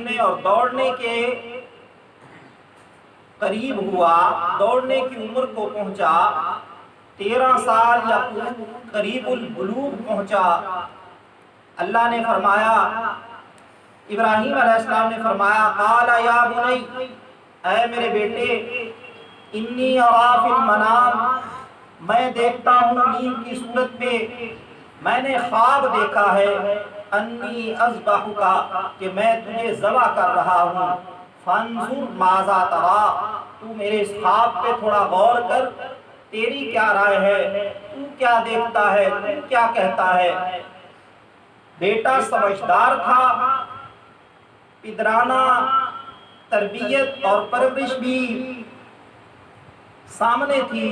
کھیلنے اور دوڑنے کے قریب ہوا، دوڑنے کی عمر کو پہنچا، 13 سال یا قریب البلوغ پہنچا، اللہ نے فرمایا، ابراہیم علیہ السلام نے فرمایا، قال یا بنی، اے میرے بیٹے، انی ارا فی المنام، میں دیکھتا ہوں نیند کی صورت میں نے خواب دیکھا ہے، انی اذبحک، کہ میں تجھے ذبح کر رہا ہوں، فانظر ماذا تری، تو میرے اس خواب پہ تھوڑا غور کر، تیری کیا رائے ہے، تو کیا دیکھتا ہے، تو کیا کہتا ہے۔ بیٹا سمجھدار تھا، پدرانہ تربیت اور پرورش بھی سامنے تھی،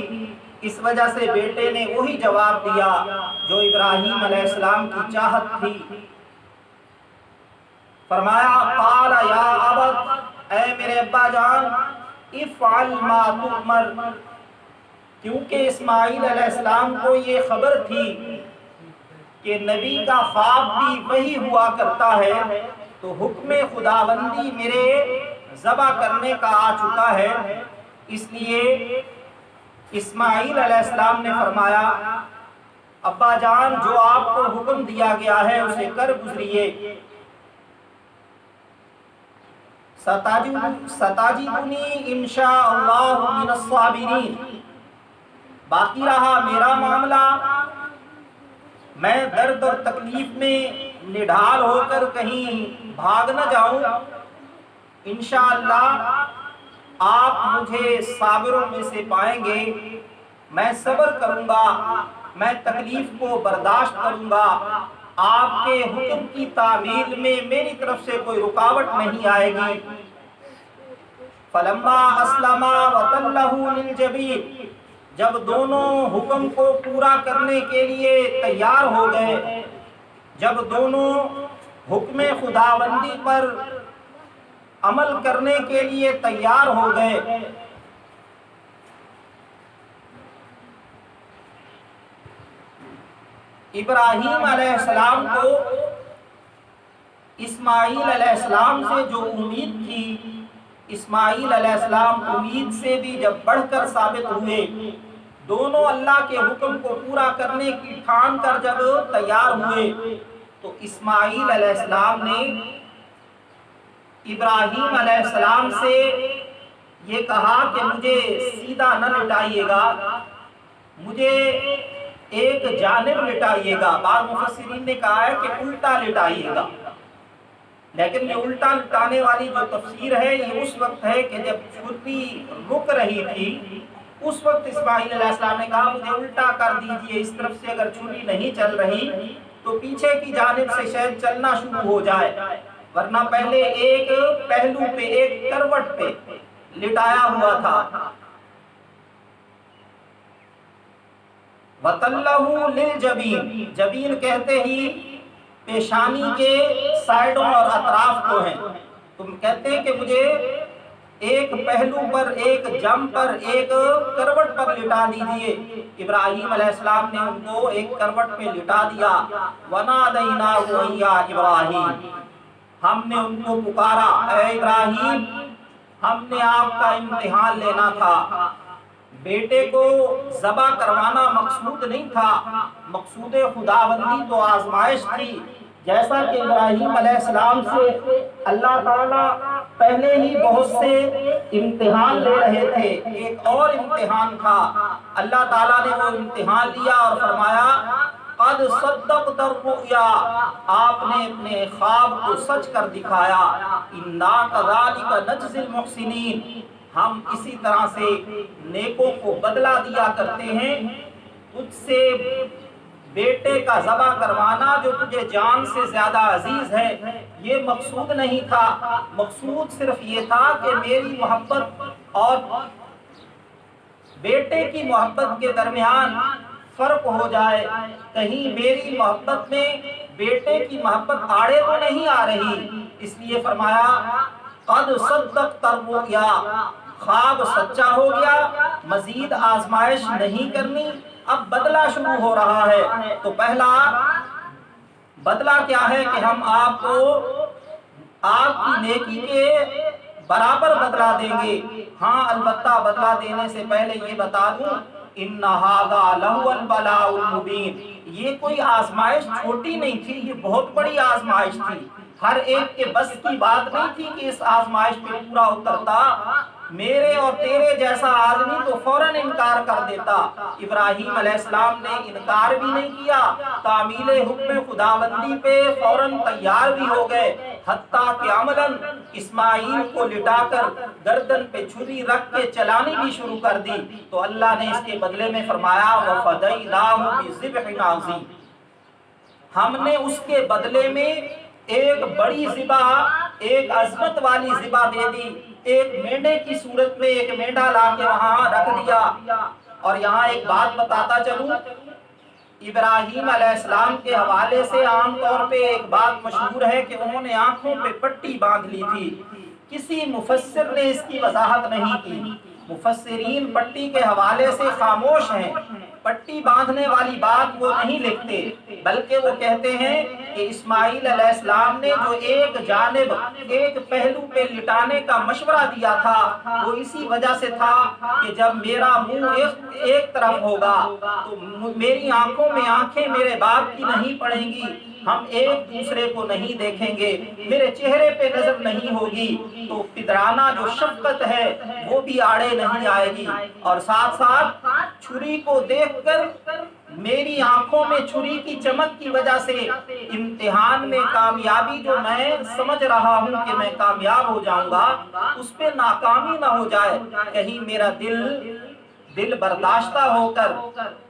اس وجہ سے بیٹے نے وہی جواب دیا جو ابراہیم علیہ السلام کی چاہت تھی۔ فرمایا، قال یا ابت، اے میرے ابا جان، افعل ما تؤمر، کیونکہ اسماعیل علیہ السلام کو یہ خبر تھی کہ نبی کا خواب بھی وہی ہوا کرتا ہے، تو حکم خداوندی میرے ذبح کرنے کا آ چکا ہے، اس لیے اسماعیل علیہ السلام نے فرمایا، ابا جان، جو آپ کو حکم دیا گیا ہے اسے کر گزریے، ستجدنی انشاء اللہ من الصابرین، باقی رہا میرا معاملہ، میں درد اور تکلیف میں نڈھال ہو کر کہیں بھاگ نہ جاؤں، انشاءاللہ آپ مجھے صابروں میں سے پائیں گے، میں صبر کروں گا، میں تکلیف کو برداشت کروں گا، آپ کے حکم کی تعمیل میں میری طرف سے کوئی رکاوٹ نہیں آئے گی۔ فلما اسلما وتلہ للجبین، جب دونوں حکم کو پورا کرنے کے لیے تیار ہو گئے، جب دونوں حکم خداوندی پر عمل کرنے کے لیے تیار ہو گئے، ابراہیم علیہ السلام کو اسماعیل علیہ السلام سے جو امید تھی، اسماعیل علیہ السلام امید سے بھی جب بڑھ کر ثابت ہوئے، دونوں اللہ کے حکم کو پورا کرنے کی ٹھان کر جب تیار ہوئے، تو اسماعیل علیہ السلام نے ابراہیم علیہ السلام سے یہ کہا کہ مجھے سیدھا نہ لٹائیے گا، مجھے ایک جانب لٹائیے گا، بعض مفسرین نے کہا ہے کہ الٹا لٹائیے گا، لیکن یہ الٹا لٹانے والی جو تفسیر ہے یہ اس وقت ہے کہ جب چھری رک رہی تھی، اس وقت اسماعیل علیہ السلام نے کہا مجھے الٹا کر دیجئے، اس طرف سے اگر چھری نہیں چل رہی تو پیچھے کی جانب سے شاید چلنا شروع ہو جائے، ورنہ پہلے ایک پہلو پہ، ایک کروٹ پہ لٹایا ہوا تھا۔ وَتَلَّهُ لِلْجَبِينِ، جبین کہتے ہی پیشانی کے سائیڈوں اور اطراف کو ہیں، تم کہتے ہیں کہ مجھے ایک پہلو پر، ایک جنب پر، ایک کروٹ پر لٹا دیجئے۔ ابراہیم علیہ السلام نے ان کو ایک کروٹ پہ لٹا دیا۔ وَنَادَيْنَاهُ يَا إِبْرَاهِيمُ، ہم نے ان کو پکارا، اے ابراہیم، ہم نے آپ کا امتحان لینا تھا۔ بیٹے کو ذبح کروانا مقصود نہیں تھا، مقصود خداوندی تو آزمائش تھی، جیسا کہ ابراہیم علیہ السلام سے اللہ تعالیٰ پہلے ہی بہت سے امتحان لے رہے تھے، ایک اور امتحان تھا، اللہ تعالیٰ نے وہ امتحان لیا اور فرمایا، قد صدقت الرؤیا، آپ نے اپنے خواب کو سچ کر دکھایا، انا کذالک نجزی المحسنین، ہم اسی طرح سے نیکوں کو بدلہ دیا کرتے ہیں۔ تجھ سے بیٹے کا ذبح کروانا جو تجھے جان سے زیادہ عزیز ہے، یہ مقصود نہیں تھا، مقصود صرف یہ تھا کہ میری محبت اور بیٹے کی محبت کے درمیان فرق ہو جائے، کہیں میری محبت میں بیٹے کی محبت آڑے تو نہیں آ رہی، اس لیے فرمایا قد صدقت الرؤیا، خواب سچا ہو گیا، مزید آزمائش نہیں کرنی، اب بدلہ شروع ہو رہا ہے۔ تو پہلا بدلہ کیا ہے کہ ہم آپ کو آپ کی نیکی کے برابر بدلہ دیں گے۔ ہاں البتہ بدلہ دینے سے پہلے یہ بتا دوں ان ھذا لہو البلاء المبین، یہ کوئی آزمائش چھوٹی نہیں تھی، یہ بہت بڑی آزمائش تھی۔ ہر ایک کے بس کی بات نہیں تھی کہ اس آزمائش پہ پورا اترتا۔ میرے اور تیرے جیسا آدمی تو فوراً انکار کر دیتا۔ ابراہیم علیہ السلام نے انکار بھی نہیں کیا، تعمیل حکم خداوندی پہ فوراً تیار بھی ہو گئے، حتیٰ کہ عملاً اسماعیل کو لٹا کر گردن پہ چھری رکھ کے چلانی بھی شروع کر دی۔ تو اللہ نے اس کے بدلے میں فرمایا وَفَدَيْنَاهُ بِذِبْحٍ عَظِيمٍ، ہم نے اس کے بدلے میں ایک بڑی ذبح، ایک عظمت والی ذبح دے دی، ایک مینڈے کی صورت میں ایک مینڈا لا کے وہاں رکھ دیا۔ اور یہاں ایک بات بتاتا چلوں، ابراہیم علیہ السلام کے حوالے سے عام طور پہ ایک بات مشہور ہے کہ انہوں نے آنکھوں پہ پٹی باندھ لی تھی۔ کسی مفسر نے اس کی وضاحت نہیں کی، مفسرین پٹی کے حوالے سے خاموش ہیں، پٹی باندھنے والی بات وہ نہیں لکھتے، بلکہ وہ کہتے ہیں کہ اسماعیل علیہ السلام نے جو ایک جانب، ایک پہلو پہ لٹانے کا مشورہ دیا تھا وہ اسی وجہ سے تھا کہ جب میرا منہ ایک طرف ہوگا تو میری آنکھوں میں آنکھیں میرے باپ کی نہیں پڑیں گی، ہم ایک دوسرے کو نہیں دیکھیں گے، میرے چہرے پہ نظر نہیں ہوگی، تو پدرانہ جو شفقت ہے وہ بھی آڑے نہیں آئے گی، اور ساتھ ساتھ چھری کو دیکھ کر میری آنکھوں میں چھری کی چمک کی وجہ سے امتحان میں کامیابی جو میں سمجھ رہا ہوں کہ میں کامیاب ہو جاؤں گا اس پہ ناکامی نہ ہو جائے، کہیں میرا دل برداشتہ ہو کر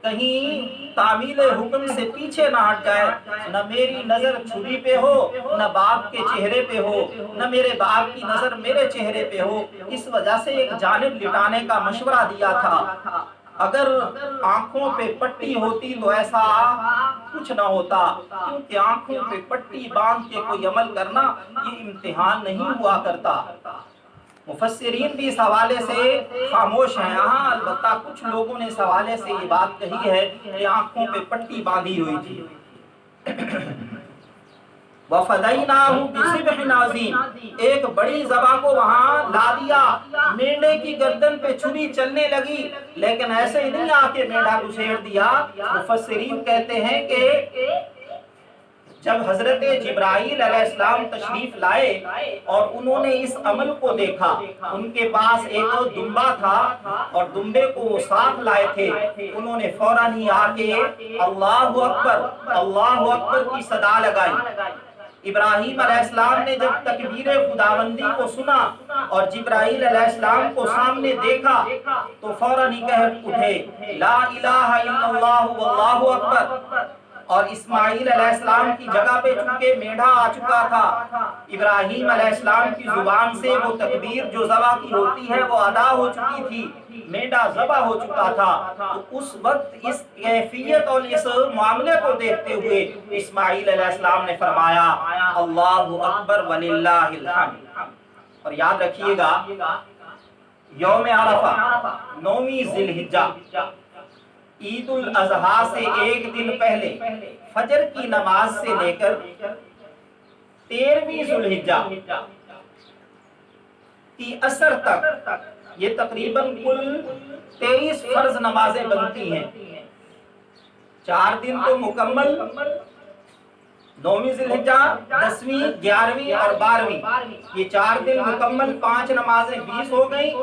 کہیں تعمیل حکم سے پیچھے نہ ہٹ جائے، نہ میری نظر چھری پہ ہو، نہ باپ کے چہرے پہ ہو، نہ میرے باپ کی نظر میرے چہرے پہ ہو، اس وجہ سے ایک جانب لٹانے کا مشورہ دیا تھا۔ اگر آنکھوں پہ پٹی ہوتی تو ایسا کچھ نہ ہوتا، کیونکہ آنکھوں پہ پٹی باندھ کے کوئی عمل کرنا یہ امتحان نہیں ہوا کرتا۔ مفسرین بھی اس حوالے سے خاموش ہیں، ہاں البتہ کچھ لوگوں نے اس حوالے سے یہ بات کہی ہے کہ آنکھوں پہ پٹی باندھی ہوئی تھی۔ وَفَدَيْنَاهُ بِذِبْحٍ عَظِيمٍ، ایک بڑی ذبح کو وہاں لا دیا، مینڈے کی گردن پہ چھری چلنے لگی، لیکن ایسے ہی نہیں آ کے مینڈا گھسیڑ دیا۔ مفسرین کہتے ہیں کہ جب حضرت جبرائیل علیہ السلام تشریف لائے اور انہوں نے اس عمل کو دیکھا، ان کے پاس ایک دمبا تھا اور دمبے کو وہ ساتھ لائے تھے، انہوں نے فوراً ہی آ کے اللہ اکبر اللہ اکبر کی صدا لگائی۔ ابراہیم علیہ السلام نے جب تکبیر خداوندی کو سنا اور جبرائیل علیہ السلام کو سامنے دیکھا تو فوراً ہی کہہ اٹھے لا الہ الا اللہ واللہ اکبر، اور اسماعیل علیہ السلام کی جگہ پہ چونکہ میڈھا آ چکا تھا، ابراہیم علیہ السلام کی زبان سے وہ تکبیر جو ذبح کی ہوتی ہے وہ ادا ہو چکی تھی، میڈھا ذبح ہو چکا تھا۔ تو اس وقت اس کیفیت اور اس معاملے کو دیکھتے ہوئے اسماعیل علیہ السلام نے فرمایا اللہ اکبر وللہ الحمد۔ اور یاد رکھیے گا یوم عرفہ 9ویں ذی الحجہ، عید الاضحیٰ سے ایک دن پہلے فجر کی نماز سے لے کر 13ویں ذی الحجہ کی عصر تک یہ تقریباً کل 23 فرض نمازیں بنتی ہیں۔ 4 دن تو مکمل، 9ویں ذی الحجہ، 10ویں، 11ویں اور 12ویں، یہ 4 دن مکمل 5 نمازیں 20 ہو گئیں،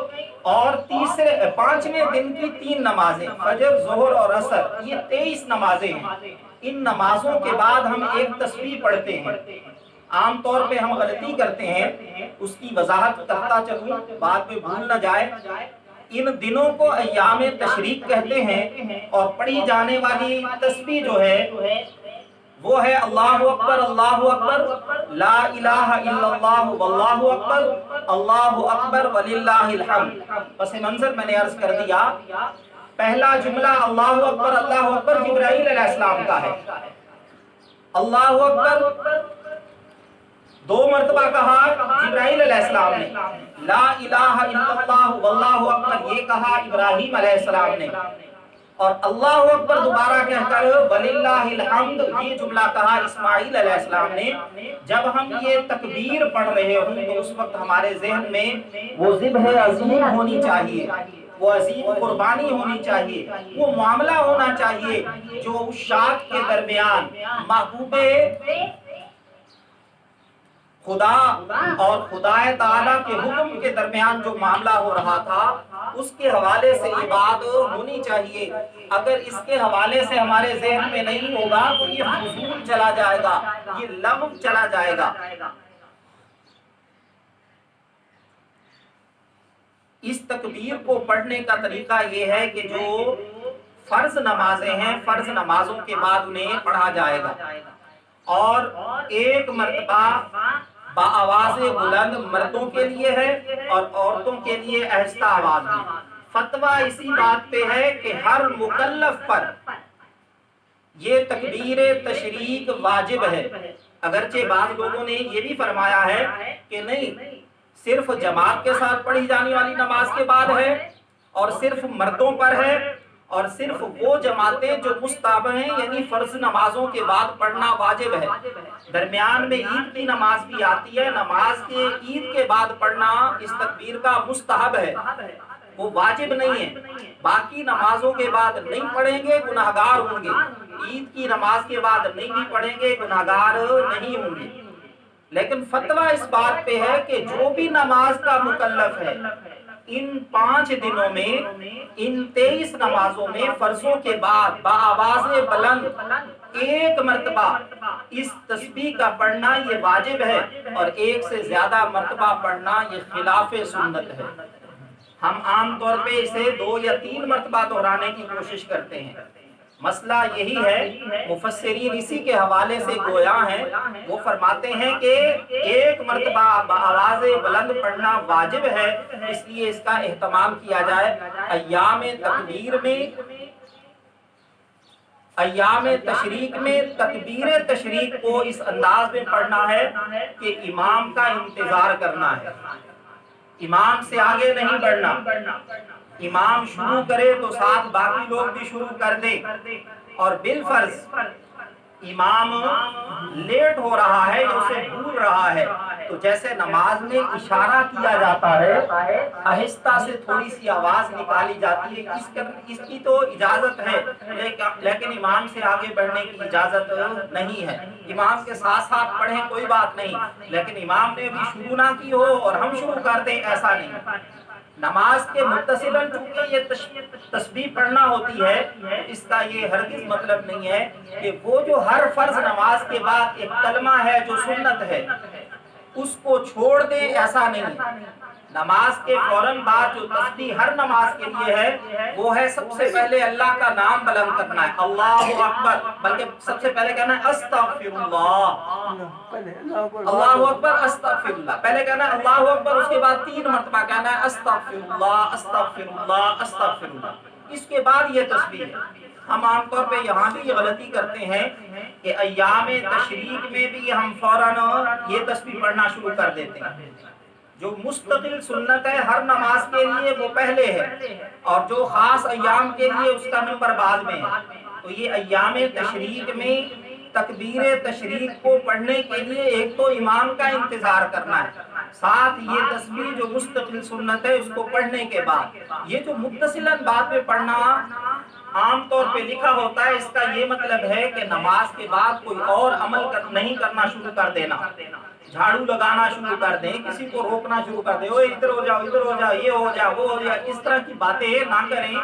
اور 5ویں دن کی 3 نمازیں فجر، ظہر اور عصر، یہ 23 نمازیں ہیں۔ ان نمازوں کے بعد ہم ایک تسبیح پڑھتے ہیں، عام طور پہ ہم غلطی کرتے ہیں، اس کی وضاحت کرتا چلوں بعد میں بھول نہ جائے۔ ان دنوں کو ایام تشریق کہتے ہیں، اور پڑھی جانے والی تسبیح جو ہے وہ ہے اللہ اکبر لا الہ الا اللہ واللہ اکبر اللہ اکبر وللہ الحمد۔ پس منظر میں نے عرض کر دیا، پہلا جملہ اللہ اکبر جبرائیل علیہ السلام کا ہے، اللہ اکبر 2 مرتبہ کہا جبرائیل علیہ السلام نے، لا الہ الا اللہ واللہ اکبر یہ کہا ابراہیم علیہ السلام نے، اور اللہ اکبر دوبارہ کہہ کر وللہ الحمد یہ جملہ کہا اسماعیل علیہ السلام نے. جب ہم یہ تکبیر پڑھ رہے ہوں تو اس وقت ہمارے ذہن میں وہ ذبح عظیم ہونی چاہیے، وہ عظیم قربانی ہونی چاہیے، وہ معاملہ ہونا چاہیے جو اس شاخ کے درمیان محبوب خدا اور خدا تعالیٰ کے حکم کے درمیان جو معاملہ ہو رہا تھا اس کے حوالے سے یہ بات ہونی چاہیے. اگر اس کے حوالے سے ہمارے ذہن میں نہیں ہوگا تو یہ فضول چلا جائے گا، یہ لغو چلا جائے گا. اس تکبیر کو پڑھنے کا طریقہ یہ ہے کہ جو فرض نمازیں ہیں فرض نمازوں کے بعد انہیں پڑھا جائے گا، اور ایک مرتبہ بآواز بلند مردوں کے لیے ہے اور عورتوں کے لیے آہستہ آواز میں. فتویٰ اسی بات پہ ہے کہ ہر مکلف پر یہ تکبیر تشریق واجب ہے. اگرچہ بعض لوگوں نے یہ بھی فرمایا ہے کہ نہیں، صرف جماعت کے ساتھ پڑھی جانے والی نماز کے بعد ہے اور صرف مردوں پر ہے، اور صرف وہ جماعتیں جو مستحب ہیں یعنی فرض نمازوں کے بعد پڑھنا واجب ہے. درمیان میں عید کی نماز بھی آتی ہے، نماز کے عید کے بعد پڑھنا اس تکبیر کا مستحب ہے، وہ واجب نہیں ہے. باقی نمازوں کے بعد نہیں پڑھیں گے گناہگار ہوں گے، عید کی نماز کے بعد نہیں بھی پڑھیں گے گناہگار نہیں ہوں گے. لیکن فتویٰ اس بات پہ ہے کہ جو بھی نماز کا مکلف ہے ان 5 دنوں میں ان 23 نمازوں میں فرضوں کے بعد بآواز بلند ایک مرتبہ اس تسبیح کا پڑھنا یہ واجب ہے، اور ایک سے زیادہ مرتبہ پڑھنا یہ خلاف سنت ہے. ہم عام طور پہ اسے 2 یا 3 مرتبہ دہرانے کی کوشش کرتے ہیں. مسئلہ یہی ہے، مفسرین اسی کے حوالے سے گویا ہیں. وہ فرماتے ہیں کہ ایک مرتبہ بآواز بلند پڑھنا واجب ہے، اس لیے اس کا اہتمام کیا جائے. ایام تکبیر میں، ایام تشریق میں تکبیر تشریق کو اس انداز میں پڑھنا ہے کہ امام کا انتظار کرنا ہے، امام سے آگے نہیں بڑھنا. امام شروع کرے تو ساتھ باقی لوگ بھی شروع کر دیں، اور بالفرض امام لیٹ ہو رہا ہے یا اسے بھول رہا ہے تو جیسے نماز میں اشارہ کیا جاتا ہے آہستہ سے تھوڑی سی آواز نکالی جاتی ہے، اس کی تو اجازت ہے، لیکن امام سے آگے بڑھنے کی اجازت نہیں ہے. امام کے ساتھ ساتھ پڑھیں کوئی بات نہیں، لیکن امام نے بھی شروع نہ کی ہو اور ہم شروع کر دیں ایسا نہیں. نماز کے متصلاً چونکہ یہ تسبیح پڑھنا ہوتی ہے، اس کا یہ ہرگز مطلب نہیں ہے کہ وہ جو ہر فرض نماز کے بعد ایک کلمہ ہے جو سنت ہے اس کو چھوڑ دیں، ایسا نہیں ہے. نماز کے فوراً بعد جو تسبیح ہر نماز کے لیے ہے وہ ہے سب سے پہلے اللہ کا نام بلند کرنا ہے، اللہ اکبر، بلکہ سب سے پہلے کہنا ہے استغفر اللہ، اللہ اکبر استغفر اللہ. پہلے کہنا ہے اللہ اکبر، اس کے بعد 3 مرتبہ کہنا ہے استغفر اللہ استغفر اللہ استغفر اللہ. اس کے بعد یہ تسبیح ہے. ہم عام طور پہ یہاں بھی یہ غلطی کرتے ہیں کہ ایام تشریق میں بھی ہم فوراً یہ تسبیح پڑھنا شروع کر دیتے ہیں. جو مستقل سنت ہے ہر نماز کے لیے وہ پہلے ہے، اور جو خاص ایام کے لیے اس کا نمبر بعد میں ہے. تو یہ ایام تشریق میں تکبیر تشریق کو پڑھنے کے لیے ایک تو امام کا انتظار کرنا ہے، ساتھ یہ تسبیح جو مستقل سنت ہے اس کو پڑھنے کے بعد یہ جو متصلاً بعد میں پڑھنا عام طور پہ لکھا ہوتا ہے، اس کا یہ مطلب ہے کہ نماز کے بعد کوئی اور عمل نہیں کرنا شروع کر دینا، جھاڑو لگانا شروع کر دیں، کسی کو روکنا شروع کر دیں، اوے ادھر ہو جاؤ ادھر ہو جاؤ، یہ ہو جاؤ وہ ہو جاؤ، اس طرح کی باتیں نہ کریں،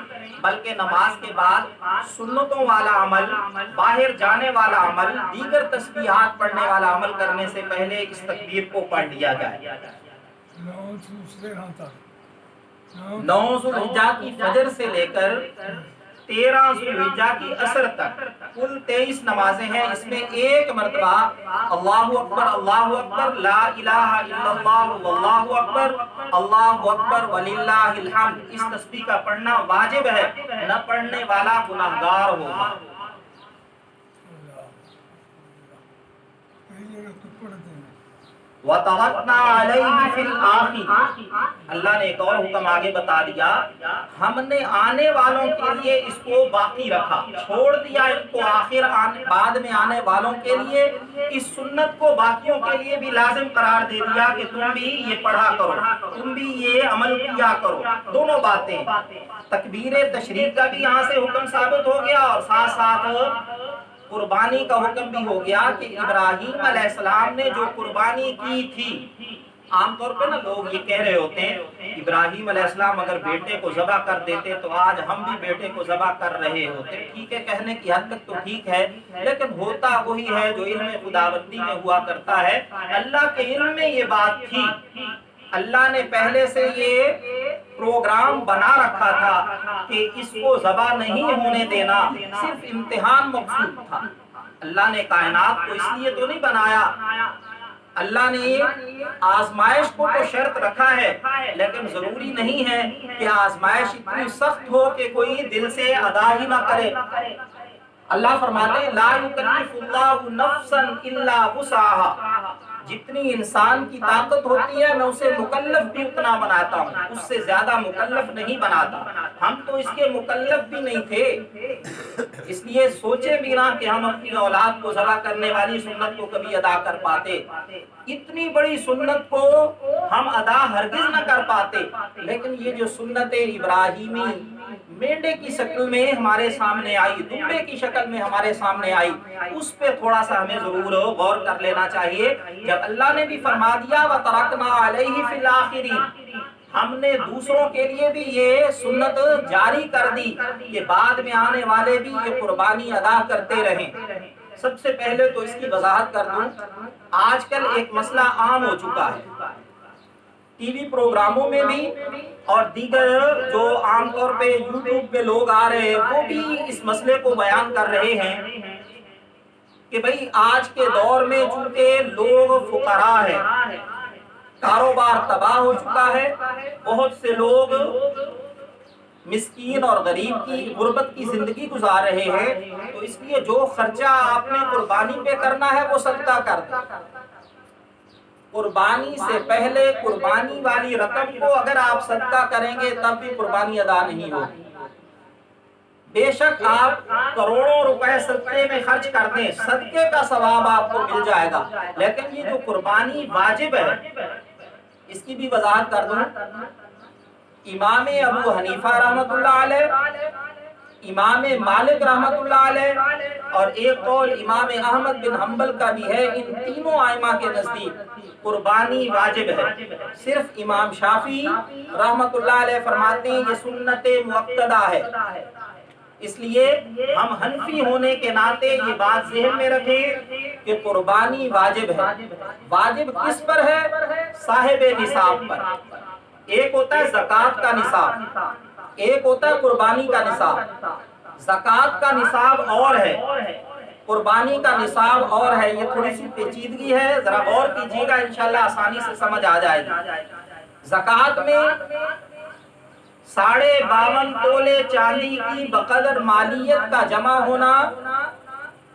بلکہ نماز کے بعد سنتوں والا عمل، باہر جانے والا عمل، دیگر تسبیحات پڑھنے والا عمل کرنے سے پہلے اس تکبیر کو پڑھ لیا جائے. 9 ذوالحجہ کی فجر سے لے کر 13 ذوالحجہ کی عصر تک کل 23 نمازیں ہیں. اس میں ایک مرتبہ اللہ اکبر لا الہ الا اللہ واللہ اکبر اللہ اکبر وللہ الحمد اس تسبیح کا پڑھنا واجب ہے، نہ پڑھنے والا گناہگار ہوگا. وَتَرَكْنَا عَلَيْهِ فِي الْآخِرِينَ، اللہ نے ایک اور حکم آگے بتا دیا، ہم نے آنے والوں کے لیے اس کو باقی رکھا، چھوڑ دیا ان کو بعد میں آنے والوں کے لیے، اس سنت کو باقیوں کے لیے بھی لازم قرار دے دیا کہ تم بھی یہ پڑھا کرو، تم بھی یہ عمل کیا کرو۔ دونوں باتیں، تکبیر تشریق کا بھی یہاں سے حکم ثابت ہو گیا، اور ساتھ ساتھ قربانی کا حکم بھی ہو گیا کہ ابراہیم علیہ السلام نے جو قربانی کی تھی، عام طور پہ نا لوگ یہ کہہ رہے ہوتے ہیں ابراہیم علیہ السلام اگر بیٹے کو ذبح کر دیتے تو آج ہم بھی بیٹے کو ذبح کر رہے ہوتے۔ ٹھیک ہے، کہنے کی حد تک تو ٹھیک ہے، لیکن ہوتا وہی ہے جو علم خداوندی میں ہوا کرتا ہے۔ اللہ کے علم میں یہ بات تھی، اللہ نے پہلے سے یہ پروگرام بنا رکھا تھا کہ اس کو ذبح نہیں ہونے دینا، صرف امتحان مقصود تھا۔ اللہ نے کائنات کو اس لیے تو نہیں بنایا، اللہ نے آزمائش کو تو شرط رکھا ہے، لیکن ضروری نہیں ہے کہ آزمائش اتنی سخت ہو کہ کوئی دل سے ادا ہی نہ کرے۔ اللہ فرماتے ہیں لا یکلف اللہ نفسا الا وسعها، جتنی انسان کی طاقت ہوتی ہے میں اسے مکلف بھی اتنا بناتا ہوں، اس سے زیادہ مکلف نہیں بناتا۔ ہم تو اس کے مکلف بھی نہیں تھے، اس لیے سوچے بھی نہ کہ ہم اپنی اولاد کو ذبح کرنے والی سنت کو کبھی ادا کر پاتے، اتنی بڑی سنت کو ہم ادا ہرگز نہ کر پاتے۔ لیکن یہ جو سنت ابراہیمی مینڈے کی شکل میں ہمارے سامنے آئی، دمبے کی شکل میں ہمارے سامنے آئی، اس پہ تھوڑا سا ہمیں ضرور غور کر لینا چاہیے۔ جب اللہ نے بھی فرما دیا وَتَرَكْنَا عَلَيْهِ فِي الْآخِرِينَ، ہم نے دوسروں کے لیے بھی یہ سنت جاری کر دی کہ بعد میں آنے والے بھی یہ قربانی ادا کرتے رہیں۔ سب سے پہلے تو اس کی وضاحت کر دوں، آج کل ایک مسئلہ عام ہو چکا ہے، ٹی وی پروگراموں میں بھی اور دیگر جو عام طور پہ یوٹیوب پہ لوگ آ رہے ہیں وہ بھی اس مسئلے کو بیان کر رہے ہیں کہ بھئی آج کے دور میں چونکہ لوگ فقراء ہیں، کاروبار تباہ ہو چکا ہے، بہت سے لوگ مسکین اور غریب کی غربت کی زندگی گزار رہے ہیں، تو اس لیے جو خرچہ آپ نے قربانی پہ کرنا ہے وہ صدقہ کر دیں۔ قربانی سے پہلے قربانی والی رقم کو اگر آپ صدقہ کریں گے تب بھی قربانی ادا نہیں ہوگی۔ بے شک آپ کروڑوں روپے صدقے میں خرچ کر دیں، صدقے کا ثواب آپ کو مل جائے گا، لیکن یہ جو قربانی واجب ہے اس کی بھی وضاحت کر دوں۔ امام ابو حنیفہ رحمۃ اللہ علیہ، امام مالک رحمۃ اللہ علیہ، اور ایک قول امام احمد بن حنبل کا بھی ہے، ان تینوں ائمہ کے نزدیک قربانی واجب ہے۔ صرف امام شافعی رحمۃ اللہ علیہ فرماتے ہیں یہ سنت مؤکدہ ہے۔ اس لیے ہم حنفی ہونے کے ناطے یہ بات ذہن میں رکھیں کہ قربانی واجب ہے۔ واجب کس پر ہے؟ صاحب نصاب پر۔ ایک ہوتا ہے زکوٰۃ کا نصاب، ایک ہوتا ہے قربانی کا نصاب۔ زکوٰۃ کا نصاب اور ہے، قربانی کا نصاب اور ہے، یہ تھوڑی سی پیچیدگی ہے، ذرا غور کیجیے گا، انشاءاللہ آسانی سے سمجھ آ جائے گی۔ زکوٰۃ میں 52.5 تولے چاندی کی بقدر مالیت کا جمع ہونا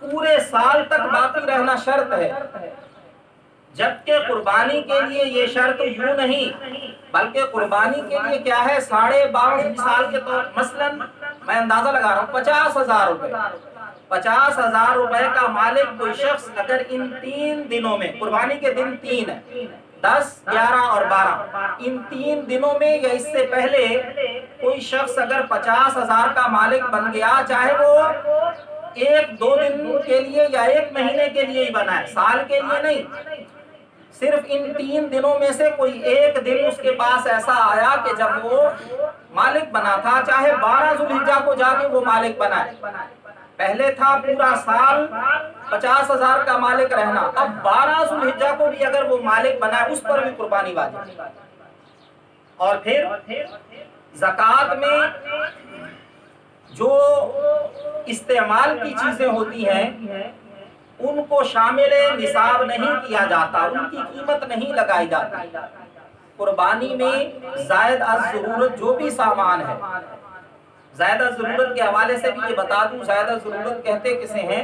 پورے سال تک باقی رہنا شرط ہے، جبکہ قربانی کے لیے یہ شرط یوں نہیں، بلکہ قربانی کے لیے کیا ہے 52.5 مثال کے طور مثلاً میں اندازہ لگا رہا ہوں 50,000 روپے، 50,000 روپے کا مالک کوئی شخص اگر ان 3 دنوں میں، قربانی کے دن 3 ہیں، 10، 11 اور 12، ان 3 دنوں میں یا اس سے پہلے کوئی شخص اگر 50,000 کا مالک بن گیا، چاہے وہ 1-2 دن کے لیے یا 1 مہینے کے لیے ہی بنا ہے، سال کے لیے نہیں، صرف ان 3 دنوں میں سے کوئی ایک دن اس کے پاس ایسا آیا کہ جب وہ مالک بنا تھا، چاہے 12 ذوالحجہ کو جا کے وہ مالک بنا ہے، پہلے تھا پورا سال 50,000 کا مالک رہنا، اب 12 ذوالحجہ کو بھی اگر وہ مالک بنا ہے اس پر بھی قربانی واجب۔ اور پھر زکوٰۃ میں جو استعمال کی چیزیں ہوتی ہیں ان کو شامل نصاب نہیں کیا جاتا، ان کی قیمت نہیں لگائی جاتی۔ قربانی میں زائد از ضرورت جو بھی سامان ہے، زائد از ضرورت کے حوالے سے بھی یہ بتا دوں، زائد از ضرورت کہتے کسے ہیں؟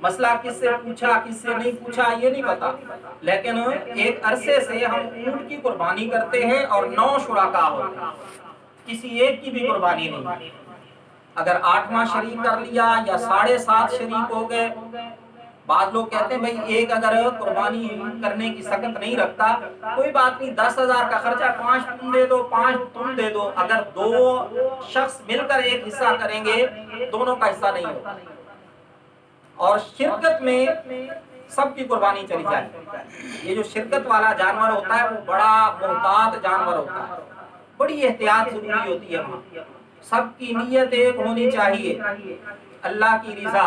مسئلہ کس سے پوچھا کس سے نہیں پوچھا یہ نہیں پتا، لیکن ایک عرصے سے ہم اونٹ کی قربانی کرتے ہیں اور 9 شرکا ہوتے ہیں، کسی ایک کی بھی قربانی نہیں۔ اگر 8واں شریک کر لیا یا 7.5 شریک ہو گئے، بعض لوگ کہتے ہیں بھئی ایک اگر قربانی کرنے کی سکت نہیں رکھتا کوئی بات نہیں، 10,000 کا خرچہ 5 تم دے دو 5 تم دے دو، اگر 2 شخص مل کر ایک حصہ کریں گے دونوں کا حصہ نہیں ہوگا، اور شرکت میں سب کی قربانی چلی جائے۔ یہ جو شرکت والا جانور ہوتا ہے وہ بڑا محتاط جانور ہوتا ہے، بڑی احتیاط ضروری ہوتی ہے وہاں، سب کی نیت ایک ہونی چاہیے، اللہ کی رضا۔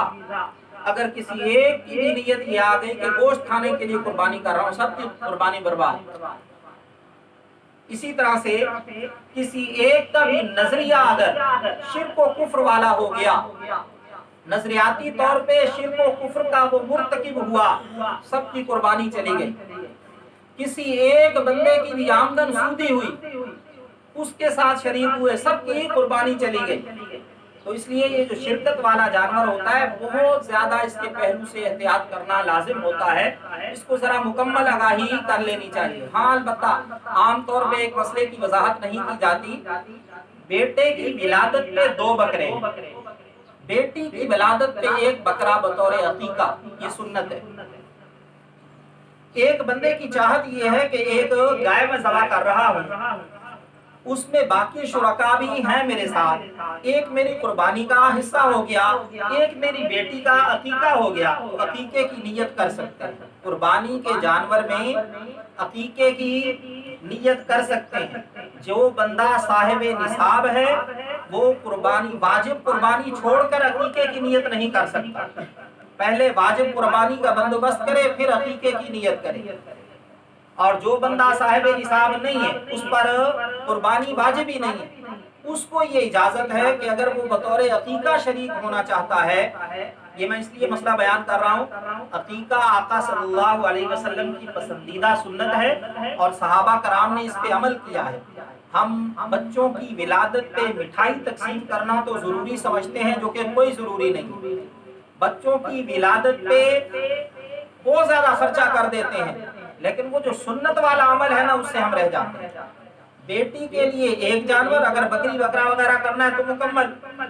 اگر کسی ایک کی بھی نیت یہ آ گئی کہ گوشت کھانے کے لیے قربانی کر رہا ہوں، سب کی قربانی برباد۔ اسی طرح سے کسی ایک کا بھی نظریہ اگر شرک و کفر والا ہو گیا، نظریاتی طور پہ شرک و کفر کا وہ مرتکب ہوا، سب کی قربانی چلی گئی۔ کسی ایک بندے کی بھی آمدن سودی ہوئی، اس کے ساتھ شریک ہوئے، سب کی قربانی چلی گئی۔ تو اس لیے یہ جو شرکت والا جانور ہوتا ہے بہت زیادہ اس کے پہلو سے احتیاط کرنا لازم ہوتا ہے، اس کو ذرا مکمل آگاہی کر لینی چاہیے۔ ہاں البتہ عام طور پہ ایک مسئلے کی وضاحت نہیں کی جاتی، بیٹے کی ولادت پہ 2 بکرے ہیں، بیٹی کی ولادت پہ 1 بکرا بطور عقیقہ، یہ سنت ہے۔ ایک بندے کی چاہت یہ ہے کہ ایک گائے میں ذبح کر رہا ہوں، اس میں باقی شرکا بھی ہیں میرے ساتھ، ایک میری قربانی کا حصہ ہو گیا، ایک میری بیٹی کا عقیقہ ہو گیا، تو عقیقے کی نیت کر سکتے ہیں، قربانی کے جانور میں عقیقے کی نیت کر سکتے ہیں۔ جو بندہ صاحب نصاب ہے وہ قربانی واجب قربانی چھوڑ کر عقیقے کی نیت نہیں کر سکتا، پہلے واجب قربانی کا بندوبست کرے پھر عقیقے کی نیت کرے، اور جو بندہ صاحب نصاب نہیں ہے اس پر قربانی واجب ہی نہیں ہے، اس کو یہ اجازت ہے کہ اگر وہ بطور عقیقہ شریک ہونا چاہتا ہے، یہ میں اس لیے مسئلہ بیان کر رہا ہوں، عقیقہ آقا صلی اللہ علیہ وسلم کی پسندیدہ سنت ہے اور صحابہ کرام نے اس پہ عمل کیا ہے۔ ہم بچوں کی ولادت پہ مٹھائی تقسیم کرنا تو ضروری سمجھتے ہیں، جو کہ کوئی ضروری نہیں، بچوں کی ولادت پہ بہت زیادہ خرچہ کر دیتے ہیں، لیکن وہ جو سنت والا عمل ہے نا اس سے ہم رہ جاتے ہیں۔ بیٹی کے لیے 1 جانور، اگر بکری بکرا وغیرہ کرنا ہے تو مکمل،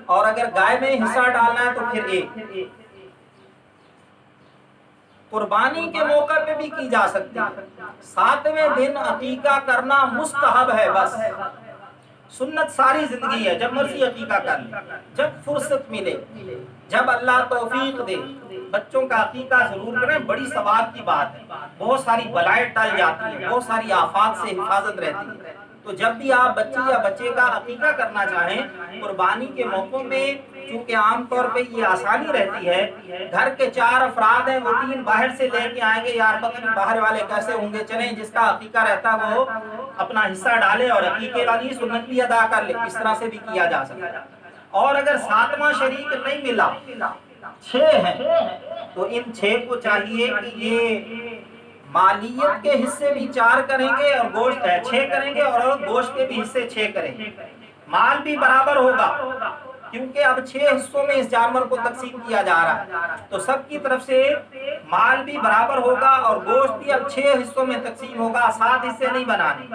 اور اگر گائے میں حصہ ڈالنا ہے تو پھر 1۔ قربانی کے موقع پہ بھی کی جا سکتی ہے، 7ویں دن عقیقہ کرنا مستحب ہے، بس سنت ساری زندگی ہے، جب مرضی عقیقہ کر لیں، جب فرصت ملے، جب اللہ توفیق دے بچوں کا عقیقہ ضرور کریں، بڑی ثواب کی بات ہے، بہت ساری بلائیں ٹل جاتی ہیں، بہت ساری آفات سے حفاظت رہتی ہے۔ تو جب بھی آپ بچی یا بچے کا عقیقہ کرنا چاہیں قربانی کے موقع میں، چونکہ عام طور پہ یہ آسانی رہتی ہے، گھر کے 4 افراد ہیں، وہ 3 باہر سے لے کے آئیں گے، یار پتہ نہیں باہر والے کیسے ہوں گے، چلیں جس کا عقیقہ رہتا ہے وہ اپنا حصہ ڈالے اور عقیقے والی سنت بھی ادا کر لے، اس طرح سے بھی کیا جا سکتا ہے۔ اور اگر 7واں شریک نہیں ملا، 6 ہیں، تو ان 6 کو چاہیے کہ یہ مالیت کے حصے بھی 4 کریں گے اور گوشت 6 کریں گے، اور گوشت کے بھی حصے 6 کریں گے، مال بھی برابر ہوگا، کیونکہ اب 6 حصوں میں اس جانور کو تقسیم کیا جا رہا ہے، تو سب کی طرف سے مال بھی برابر ہوگا اور گوشت بھی اب 6 حصوں میں تقسیم ہوگا، 7 حصے نہیں بنانے۔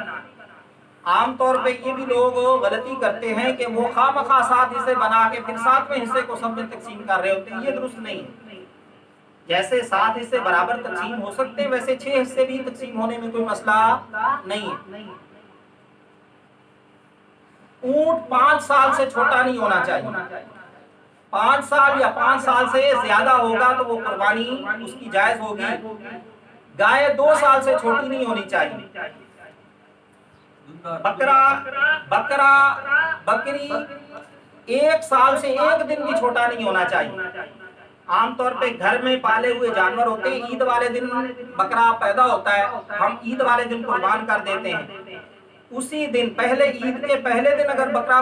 عام طور پہ یہ بھی لوگ غلطی کرتے ہیں کہ وہ خواہ مخواہ 7 حصے بنا کے پھر 7ویں حصے کو سب میں تقسیم کر رہے ہوتے ہیں، یہ درست نہیں ہے۔ جیسے 7 حصے برابر تقسیم ہو سکتے ہیں ویسے 6 حصے بھی تقسیم ہونے میں کوئی مسئلہ نہیں ہے۔ اونٹ 5 سال سے چھوٹا نہیں ہونا چاہیے، 5 سال یا 5 سال سے زیادہ ہوگا تو وہ قربانی اس کی جائز ہوگی۔ گائے 2 سال سے چھوٹی نہیں ہونی چاہیے۔ بکری 1 سال سے 1 دن بھی چھوٹا نہیں ہونا چاہیے۔ عام طور پہ گھر میں پالے ہوئے جانور ہوتے ہیں، عید والے دن بکرا پیدا ہوتا ہے، ہم عید والے دن قربان کر دیتے ہیں، اسی دن پہلے عید کے پہلے دن اگر بکرا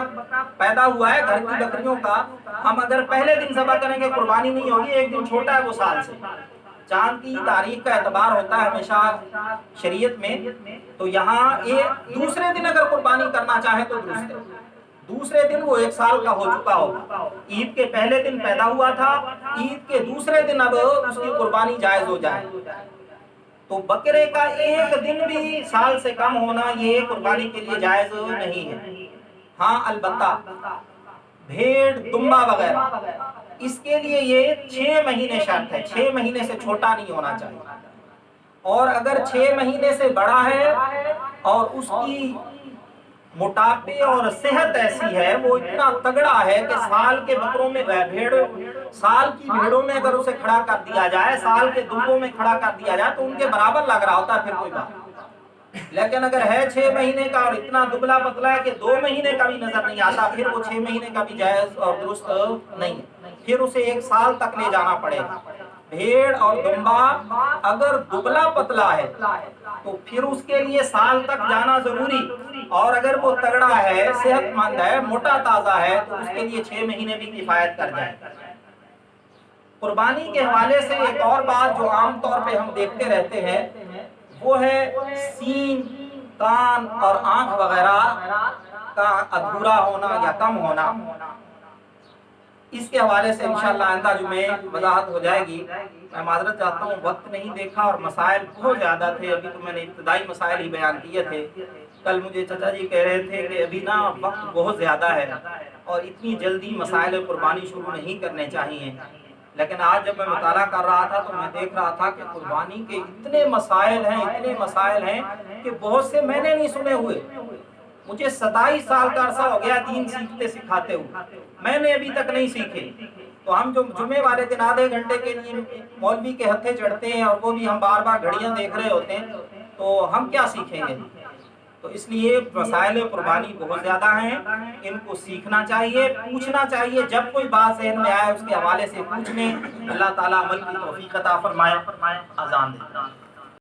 پیدا ہوا ہے گھر کی بکریوں کا، ہم اگر پہلے دن ذبح کریں گے قربانی نہیں ہوگی، 1 دن چھوٹا ہے وہ سال سے۔ چاند کی تاریخ کا اعتبار ہوتا ہے ہمیشہ شریعت میں، تو یہاں دوسرے دن اگر قربانی کرنا چاہے تو درست ہے۔ دوسرے دن وہ 1 سال کا ہو چکا ہوگا. عید کے پہلے دن پیدا ہوا تھا, عید کے دوسرے دن اب اس کی قربانی جائز ہو جائے. تو بکرے کا 1 دن بھی سال سے کم ہونا یہ قربانی کے لیے جائز نہیں ہے. ہاں البتہ بھیڑ, دمبا وغیرہ اس کے لیے یہ 6 مہینے شرط ہے, 6 مہینے سے چھوٹا نہیں ہونا چاہیے. اور اگر 6 مہینے سے بڑا ہے اور اس کی موٹاپے اور صحت ایسی ہے, وہ اتنا تگڑا ہے کہ سال کے بکروں میں سال کی بھیڑوں میں اگر اسے کھڑا کر دیا جائے, سال کے دمبوں میں کھڑا کر دیا جائے تو ان کے برابر لگ رہا ہوتا ہے, پھر کوئی بات. لیکن اگر ہے 6 مہینے کا اور اتنا دبلا پتلا ہے کہ 2 مہینے کا بھی نظر نہیں آتا, پھر وہ 6 مہینے کا بھی جائز اور درست نہیں ہے, پھر اسے 1 سال تک لے جانا پڑے گا. بھیڑ اور دمبا اگر دبلا پتلا ہے تو پھر اس کے لیے سال تک جانا ضروری, اور اگر وہ تگڑا ہے, صحت مند ہے, موٹا تازہ ہے تو اس کے لیے 6 مہینے بھی کفایت کر جائے. قربانی کے حوالے سے ایک اور بات جو عام طور پہ ہم دیکھتے رہتے ہیں وہ ہے سین, کان اور آنکھ وغیرہ کا ادھورا ہونا یا کم ہونا. اس کے حوالے سے انشاءاللہ آئندہ جمعے وضاحت ہو جائے گی. میں معذرت چاہتا ہوں, وقت نہیں دیکھا اور مسائل بہت زیادہ تھے. ابھی تو میں نے ابتدائی مسائل ہی بیان کیے تھے. کل مجھے چچا جی کہہ رہے تھے کہ ابھی نا وقت بہت زیادہ ہے اور اتنی جلدی مسائل قربانی شروع نہیں کرنے چاہیے. لیکن آج جب میں مطالعہ کر رہا تھا تو میں دیکھ رہا تھا کہ قربانی کے اتنے مسائل ہیں کہ بہت سے میں نے نہیں سنے ہوئے. مجھے 27 سال کا عرصہ ہو گیا دین سیکھتے سکھاتے ہوئے, میں نے ابھی تک نہیں سیکھے. تو ہم جو جمعے والے دن آدھے گھنٹے کے لیے مولوی کے ہتھے چڑھتے ہیں اور وہ بھی ہم بار بار گھڑیاں دیکھ رہے ہوتے ہیں, تو ہم کیا سیکھیں گے؟ تو اس لیے مسائل قربانی بہت زیادہ ہیں, ان کو سیکھنا چاہیے, پوچھنا چاہیے. جب کوئی بات ذہن میں آئے اس کے حوالے سے پوچھ لیں. اللہ تعالیٰ عمل کی توفیق عطا فرمائے. اذان دے.